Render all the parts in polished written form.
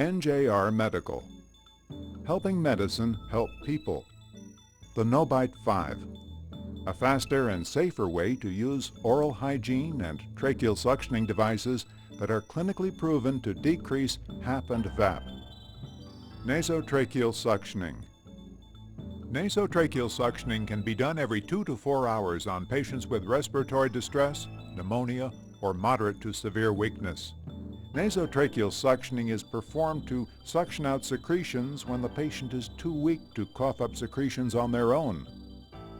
NJR Medical. Helping medicine help people. The No-Bite 5. A faster and safer way to use oral hygiene and tracheal suctioning devices that are clinically proven to decrease HAP and VAP. Nasotracheal suctioning. Nasotracheal suctioning can be done every 2 to 4 hours on patients with respiratory distress, pneumonia, or moderate to severe weakness. Nasotracheal suctioning is performed to suction out secretions when the patient is too weak to cough up secretions on their own.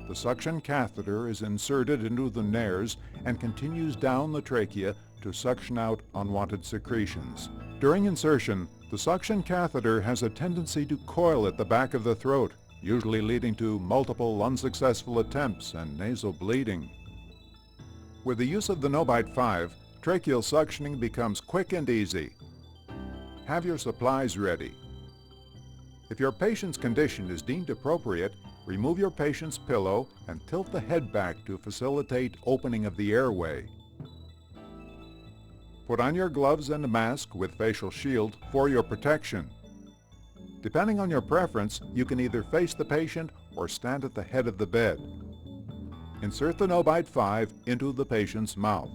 The suction catheter is inserted into the nares and continues down the trachea to suction out unwanted secretions. During insertion, the suction catheter has a tendency to coil at the back of the throat, usually leading to multiple unsuccessful attempts and nasal bleeding. With the use of the No-Bite 5, tracheal suctioning becomes quick and easy. Have your supplies ready. If your patient's condition is deemed appropriate, remove your patient's pillow and tilt the head back to facilitate opening of the airway. Put on your gloves and a mask with facial shield for your protection. Depending on your preference, you can either face the patient or stand at the head of the bed. Insert the No-Bite 5 into the patient's mouth.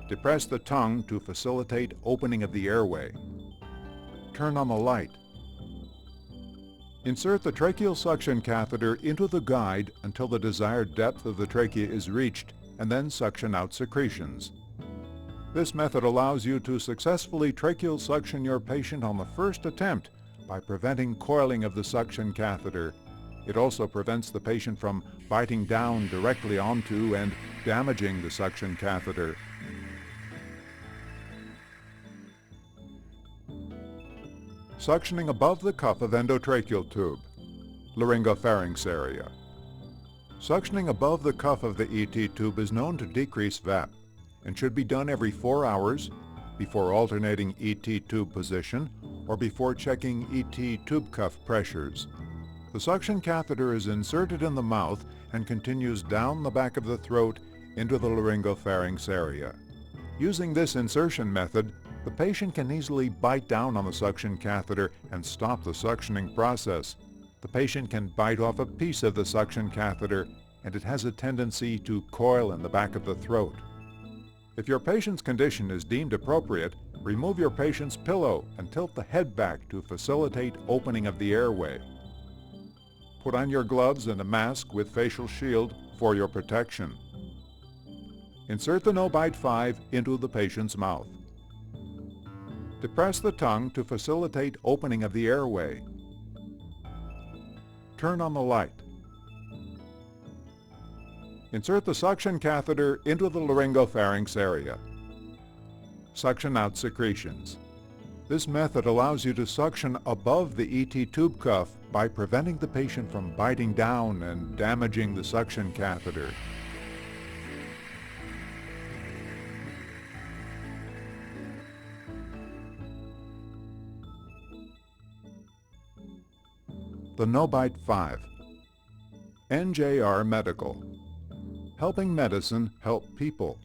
Depress the tongue to facilitate opening of the airway. Turn on the light. Insert the tracheal suction catheter into the guide until the desired depth of the trachea is reached, and then suction out secretions. This method allows you to successfully tracheal suction your patient on the first attempt by preventing coiling of the suction catheter. It also prevents the patient from biting down directly onto and damaging the suction catheter. Suctioning above the cuff of endotracheal tube, laryngopharynx area. Suctioning above the cuff of the ET tube is known to decrease VAP and should be done every 4 hours, before alternating ET tube position, or before checking ET tube cuff pressures. The suction catheter is inserted in the mouth and continues down the back of the throat into the laryngopharynx area. Using this insertion method, the patient can easily bite down on the suction catheter and stop the suctioning process. The patient can bite off a piece of the suction catheter, and it has a tendency to coil in the back of the throat. If your patient's condition is deemed appropriate, remove your patient's pillow and tilt the head back to facilitate opening of the airway. Put on your gloves and a mask with facial shield for your protection. Insert the No-Bite 5 into the patient's mouth. Depress the tongue to facilitate opening of the airway. Turn on the light. Insert the suction catheter into the laryngopharynx area. Suction out secretions. This method allows you to suction above the ET tube cuff by preventing the patient from biting down and damaging the suction catheter. The No-Bite 5. NJR Medical. Helping medicine help people.